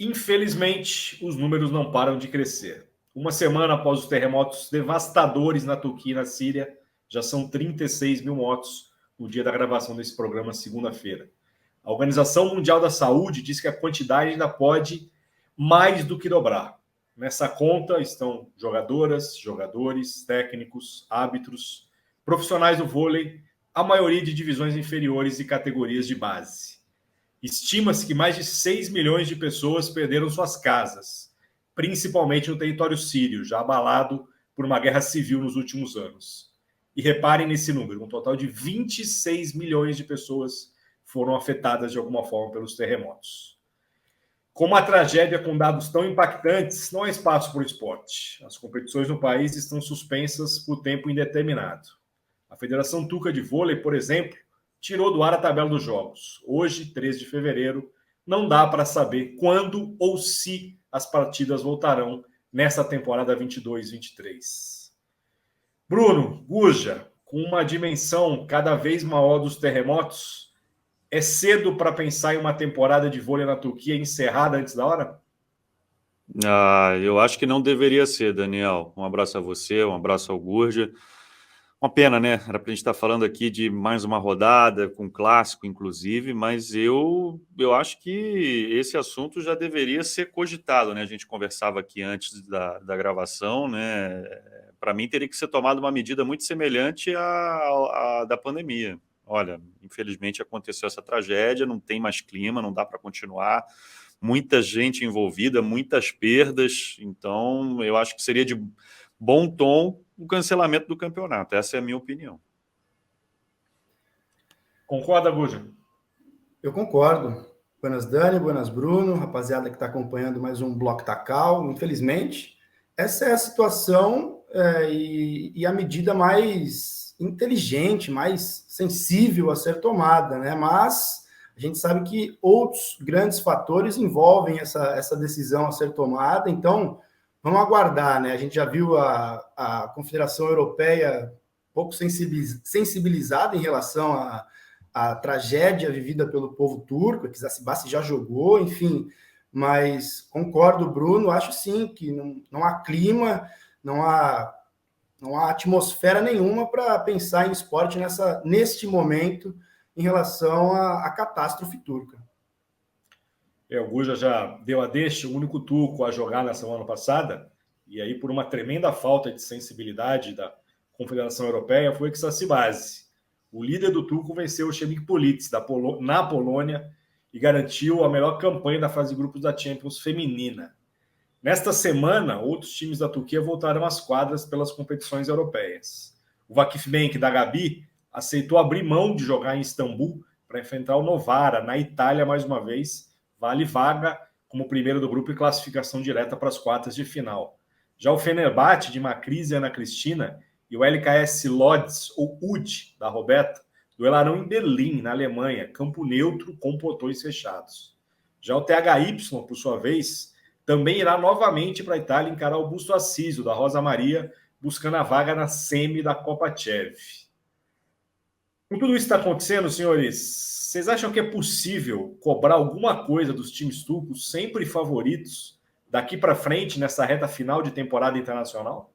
Infelizmente, os números não param de crescer. Uma semana após os terremotos devastadores na Turquia e na Síria, já são 36 mil mortos no dia da gravação desse programa, segunda-feira. A Organização Mundial da Saúde diz que a quantidade ainda pode mais do que dobrar. Nessa conta estão jogadoras, jogadores, técnicos, árbitros, profissionais do vôlei, a maioria de divisões inferiores e categorias de base. Estima-se que mais de 6 milhões de pessoas perderam suas casas, principalmente no território sírio, já abalado por uma guerra civil nos últimos anos. E reparem nesse número, um total de 26 milhões de pessoas foram afetadas de alguma forma pelos terremotos. Com uma tragédia com dados tão impactantes, não há espaço para o esporte. As competições no país estão suspensas por tempo indeterminado. A Federação Turca de Vôlei, por exemplo, tirou do ar a tabela dos jogos. Hoje, 3 de fevereiro, não dá para saber quando ou se as partidas voltarão nessa temporada 22-23. Bruno, Gurja, com uma dimensão cada vez maior dos terremotos, é cedo para pensar em uma temporada de vôlei na Turquia encerrada antes da hora? Eu acho que não deveria ser, Daniel. Um abraço a você, um abraço ao Gurja. Uma pena, né? Era para a gente estar falando aqui de mais uma rodada, com clássico, inclusive, mas eu acho que esse assunto já deveria ser cogitado, né? A gente conversava aqui antes da gravação, né? Para mim, teria que ser tomada uma medida muito semelhante à da pandemia. Olha, infelizmente aconteceu essa tragédia, não tem mais clima, não dá para continuar. Muita gente envolvida, muitas perdas, então eu acho que seria de bom tom o cancelamento do campeonato. Essa é a minha opinião. Concorda, Gurja? Eu concordo. Buenas Dani, buenas Bruno, rapaziada que está acompanhando mais um Bloco Tacal. Infelizmente, essa é a situação e a medida mais inteligente, mais sensível a ser tomada, né? Mas a gente sabe que outros grandes fatores envolvem essa decisão a ser tomada, então vamos aguardar, né? A gente já viu a Confederação Europeia pouco sensibilizada em relação a tragédia vivida pelo povo turco, que Zacibassi já jogou, enfim, mas concordo, Bruno, acho sim que não há clima, não há atmosfera nenhuma para pensar em esporte neste momento em relação à catástrofe turca. O Gurja já deu a deixa, o único turco a jogar na semana passada, e aí por uma tremenda falta de sensibilidade da Confederação Europeia, foi o Zacibassi. O líder do turco venceu o Chemik Police na Polônia e garantiu a melhor campanha da fase de grupos da Champions feminina. Nesta semana, outros times da Turquia voltaram às quadras pelas competições europeias. O Vakifbank da Gabi aceitou abrir mão de jogar em Istambul para enfrentar o Novara, na Itália, mais uma vez. Vale vaga como primeiro do grupo e classificação direta para as quartas de final. Já o Fenerbahçe de Macris e Ana Cristina e o LKS Lodz, ou UD, da Roberta, duelarão em Berlim, na Alemanha, campo neutro com portões fechados. Já o THY, por sua vez, também irá novamente para a Itália encarar o Busto Assísio, da Rosa Maria, buscando a vaga na semi da Copa Chev. Com tudo isso que está acontecendo, senhores, vocês acham que é possível cobrar alguma coisa dos times turcos, sempre favoritos, daqui para frente, nessa reta final de temporada internacional?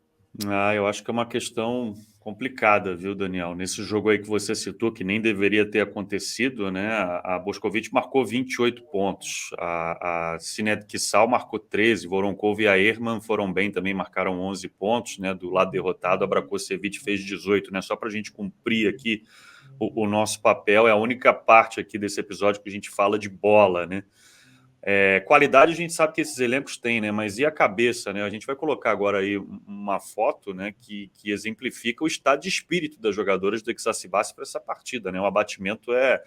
Eu acho que é uma questão complicada, viu, Daniel? Nesse jogo aí que você citou, que nem deveria ter acontecido, né? A Bošković marcou 28 pontos, a Sinet Kissal marcou 13, Voronkov e a Ehrman foram bem também, marcaram 11 pontos, né? Do lado derrotado, a Brakočević fez 18, né? Só para a gente cumprir aqui o nosso papel, é a única parte aqui desse episódio que a gente fala de bola, né? Qualidade a gente sabe que esses elencos têm, né? Mas e a cabeça, né? A gente vai colocar agora aí uma foto, né, que exemplifica o estado de espírito das jogadoras do Eczacıbaşı para essa partida, né? O abatimento é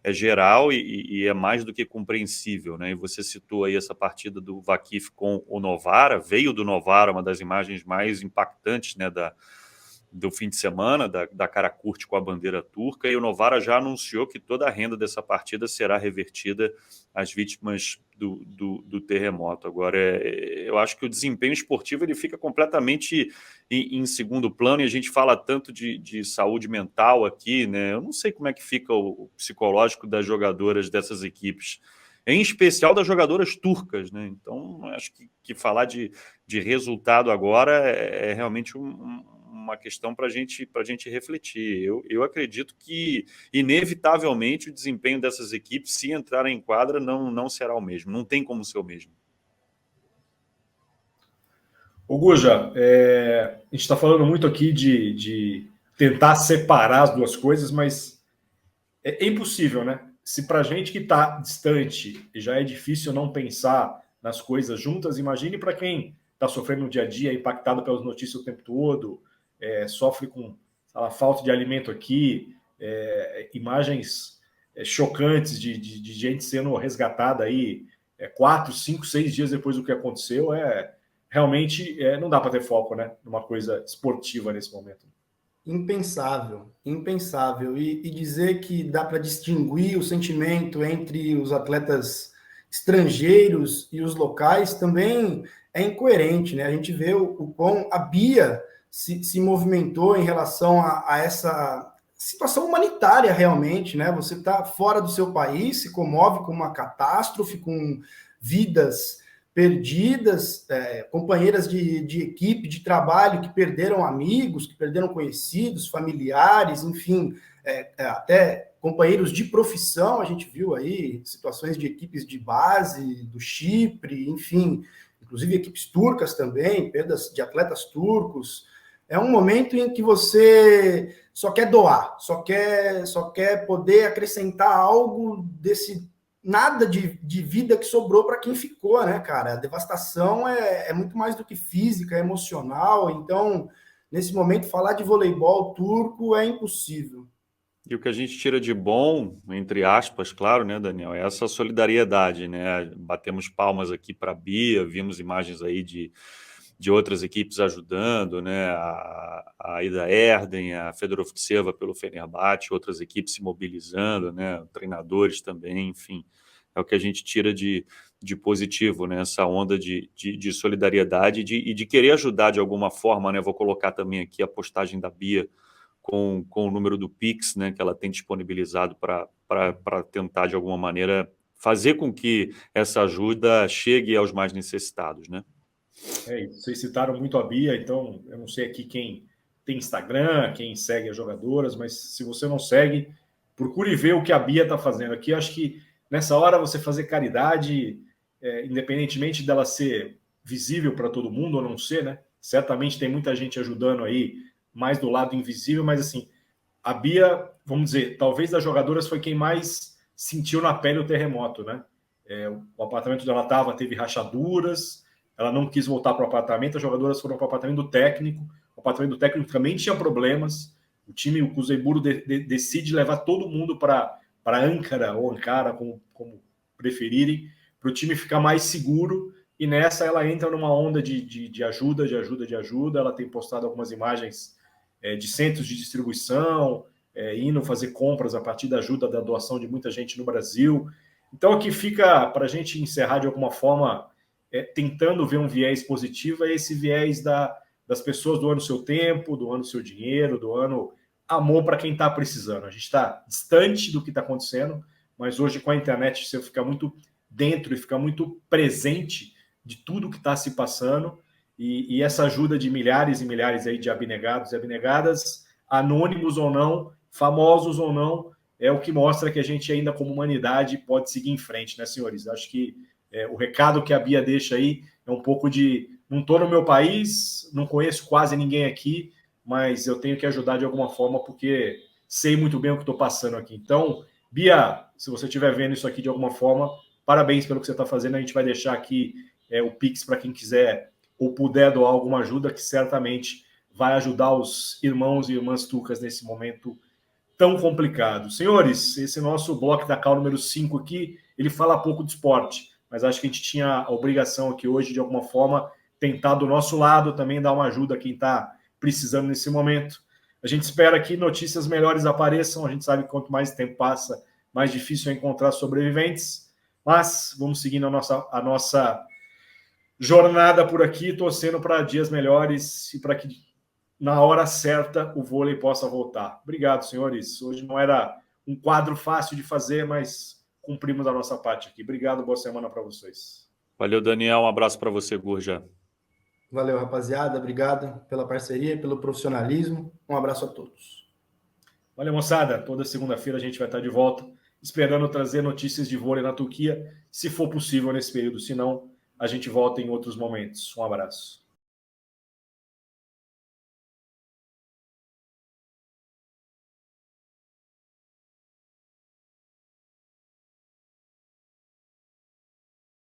geral e é mais do que compreensível, né? E você citou aí essa partida do Vakif com o Novara, veio do Novara, uma das imagens mais impactantes, né, do fim de semana, da cara curte com a bandeira turca, e o Novara já anunciou que toda a renda dessa partida será revertida às vítimas do terremoto. Agora, eu acho que o desempenho esportivo ele fica completamente em segundo plano, e a gente fala tanto de saúde mental aqui, né? Eu não sei como é que fica o psicológico das jogadoras dessas equipes. em especial das jogadoras turcas, né? Então, acho que falar de resultado agora é realmente uma questão para a gente refletir. Eu acredito que, inevitavelmente, o desempenho dessas equipes, se entrarem em quadra, não será o mesmo. Não tem como ser o mesmo. Ô, Guja, a gente está falando muito aqui de tentar separar as duas coisas, mas é impossível, né? Se para a gente que está distante já é difícil não pensar nas coisas juntas, imagine para quem está sofrendo no dia a dia, impactado pelas notícias o tempo todo, sofre com falta de alimento aqui, imagens chocantes de gente sendo resgatada aí 4, 5, 6 dias depois do que aconteceu. Realmente não dá para ter foco, né, numa coisa esportiva nesse momento. Impensável, impensável. E dizer que dá para distinguir o sentimento entre os atletas estrangeiros e os locais também é incoerente, né? A gente vê o quão a Bia se movimentou em relação a essa situação humanitária realmente, né? Você está fora do seu país, se comove com uma catástrofe, com vidas perdidas, companheiras de equipe, de trabalho que perderam amigos, que perderam conhecidos, familiares, enfim, até companheiros de profissão. A gente viu aí situações de equipes de base, do Chipre, enfim, inclusive equipes turcas também, perdas de atletas turcos. É um momento em que você só quer doar, só quer poder acrescentar algo desse nada de vida que sobrou para quem ficou, né, cara? A devastação é muito mais do que física, é emocional. Então, nesse momento, falar de voleibol turco é impossível. E o que a gente tira de bom, entre aspas, claro, né, Daniel, é essa solidariedade, né? Batemos palmas aqui para a Bia, vimos imagens aí de outras equipes ajudando, né? A Ida Erden, a Fedorovtseva pelo Fenerbahçe, outras equipes se mobilizando, né? Treinadores também, enfim. É o que a gente tira de positivo, né? Essa onda de solidariedade e de querer ajudar de alguma forma, né? Vou colocar também aqui a postagem da Bia com o número do Pix, né? Que ela tem disponibilizado para tentar, de alguma maneira, fazer com que essa ajuda chegue aos mais necessitados, né? Vocês citaram muito a Bia, então eu não sei aqui quem tem Instagram, quem segue as jogadoras, mas se você não segue, procure ver o que a Bia está fazendo aqui. Eu acho que nessa hora você fazer caridade, independentemente dela ser visível para todo mundo ou não ser, né? Certamente tem muita gente ajudando aí, mais do lado invisível, mas assim, a Bia, vamos dizer, talvez das jogadoras foi quem mais sentiu na pele o terremoto, né? O apartamento onde ela estava teve rachaduras, ela não quis voltar para o apartamento, as jogadoras foram para o apartamento do técnico, o apartamento do técnico também tinha problemas, o time, o Kuzeybulo decide levar todo mundo para Ankara, ou Ankara, como preferirem, para o time ficar mais seguro, e nessa ela entra numa onda de ajuda, ela tem postado algumas imagens de centros de distribuição, indo fazer compras a partir da ajuda, da doação de muita gente no Brasil. Então aqui fica, para a gente encerrar de alguma forma, tentando ver um viés positivo, é esse viés das pessoas doando seu tempo, doando seu dinheiro, doando amor para quem está precisando. A gente está distante do que está acontecendo, mas hoje com a internet você fica muito dentro e fica muito presente de tudo que está se passando, e essa ajuda de milhares e milhares aí de abnegados e abnegadas, anônimos ou não, famosos ou não, é o que mostra que a gente ainda como humanidade pode seguir em frente, né, senhores? Acho que o recado que a Bia deixa aí é um pouco de não estou no meu país, não conheço quase ninguém aqui, mas eu tenho que ajudar de alguma forma porque sei muito bem o que estou passando aqui. Então, Bia, se você estiver vendo isso aqui de alguma forma, parabéns pelo que você está fazendo. A gente vai deixar aqui o Pix para quem quiser ou puder doar alguma ajuda, que certamente vai ajudar os irmãos e irmãs turcas nesse momento tão complicado. Senhores, esse nosso bloco da Cal número 5 aqui, ele fala pouco de esporte, mas acho que a gente tinha a obrigação aqui hoje, de alguma forma, tentar do nosso lado também dar uma ajuda a quem está precisando nesse momento. A gente espera que notícias melhores apareçam. A gente sabe que quanto mais tempo passa, mais difícil é encontrar sobreviventes. Mas vamos seguindo a nossa jornada por aqui, torcendo para dias melhores e para que na hora certa o vôlei possa voltar. Obrigado, senhores. Hoje não era um quadro fácil de fazer, mas cumprimos a nossa parte aqui. Obrigado, boa semana para vocês. Valeu, Daniel. Um abraço para você, Gurja. Valeu, rapaziada. Obrigado pela parceria, pelo profissionalismo. Um abraço a todos. Valeu, moçada. Toda segunda-feira a gente vai estar de volta, esperando trazer notícias de vôlei na Turquia, se for possível nesse período. Se não, a gente volta em outros momentos. Um abraço.